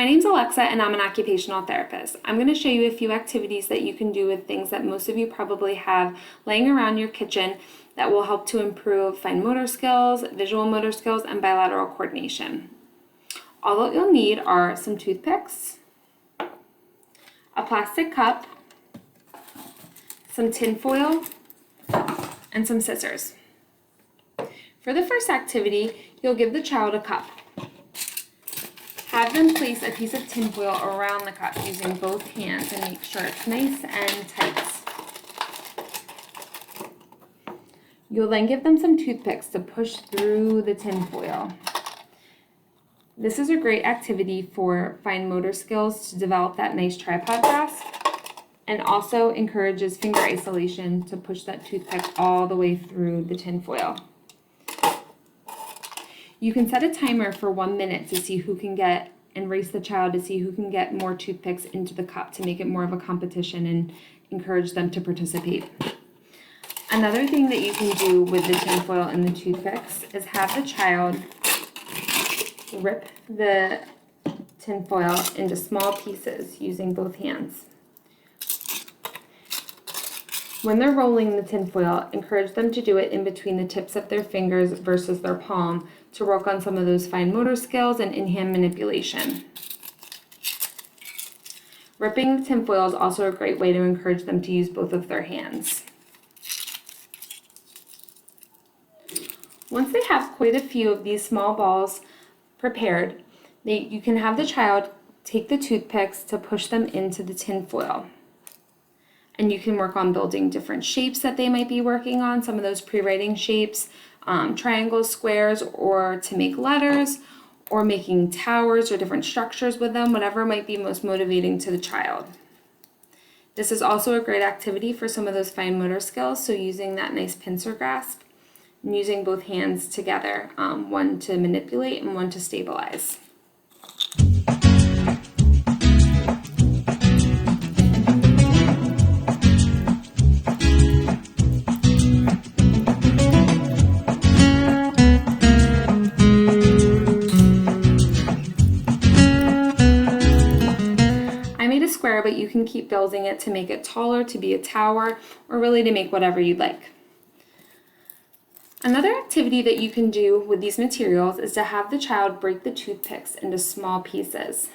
My name's Alexa and I'm an occupational therapist. I'm going to show you a few activities that you can do with things that most of you probably have laying around your kitchen that will help to improve fine motor skills, visual motor skills, and bilateral coordination. All that you'll need are some toothpicks, a plastic cup, some tin foil, and some scissors. For the first activity, you'll give the child a cup. Have them place a piece of tin foil around the cup using both hands and make sure it's nice and tight. You'll then give them some toothpicks to push through the tin foil. This is a great activity for fine motor skills to develop that nice tripod grasp, and also encourages finger isolation to push that toothpick all the way through the tin foil. You can set a timer for 1 minute to see who can get, and race the child to see who can get more toothpicks into the cup to make it more of a competition and encourage them to participate. Another thing that you can do with the tin foil and the toothpicks is have the child rip the tin foil into small pieces using both hands. When they're rolling the tin foil, encourage them to do it in between the tips of their fingers versus their palm to work on some of those fine motor skills and in-hand manipulation. Ripping the tin foil is also a great way to encourage them to use both of their hands. Once they have quite a few of these small balls prepared, you can have the child take the toothpicks to push them into the tin foil. And you can work on building different shapes that they might be working on, some of those pre-writing shapes, triangles, squares, or to make letters, or making towers or different structures with them, whatever might be most motivating to the child. This is also a great activity for some of those fine motor skills, so using that nice pincer grasp and using both hands together, one to manipulate and one to stabilize. Square, but you can keep building it to make it taller, to be a tower, or really to make whatever you'd like. Another activity that you can do with these materials is to have the child break the toothpicks into small pieces.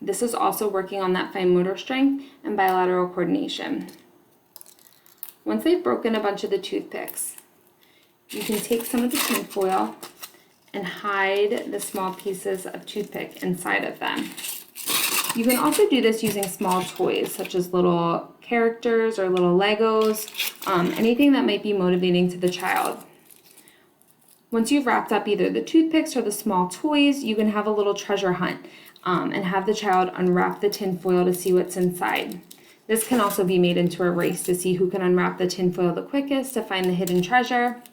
This is also working on that fine motor strength and bilateral coordination. Once they've broken a bunch of the toothpicks, you can take some of the tin foil and hide the small pieces of toothpick inside of them. You can also do this using small toys, such as little characters or little Legos, anything that might be motivating to the child. Once you've wrapped up either the toothpicks or the small toys, you can have a little treasure hunt and have the child unwrap the tin foil to see what's inside. This can also be made into a race to see who can unwrap the tin foil the quickest to find the hidden treasure.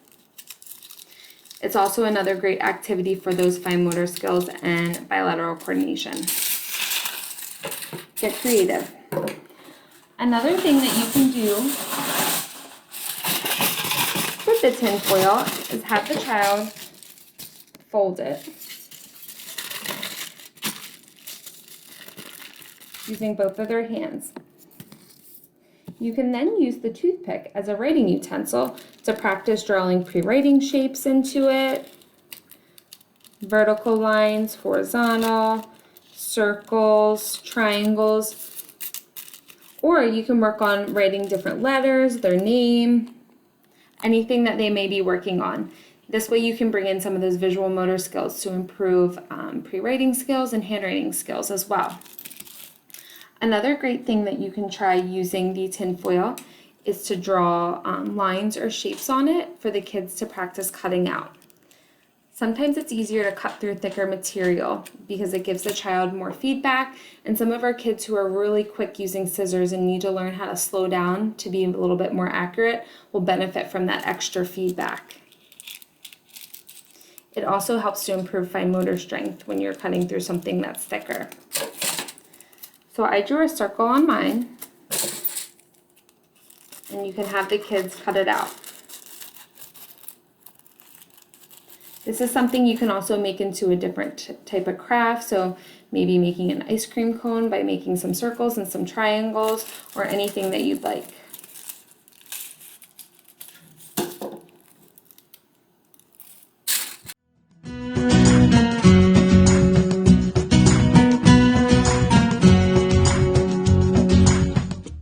It's also another great activity for those fine motor skills and bilateral coordination. Get creative. Another thing that you can do with the tin foil is have the child fold it using both of their hands. You can then use the toothpick as a writing utensil to practice drawing pre-writing shapes into it, vertical lines, horizontal, circles, triangles, or you can work on writing different letters, their name, anything that they may be working on. This way you can bring in some of those visual motor skills to improve pre-writing skills and handwriting skills as well. Another great thing that you can try using the tin foil is to draw lines or shapes on it for the kids to practice cutting out. Sometimes it's easier to cut through thicker material because it gives the child more feedback, and some of our kids who are really quick using scissors and need to learn how to slow down to be a little bit more accurate will benefit from that extra feedback. It also helps to improve fine motor strength when you're cutting through something that's thicker. So I drew a circle on mine, and you can have the kids cut it out. This is something you can also make into a different type of craft. So maybe making an ice cream cone by making some circles and some triangles, or anything that you'd like.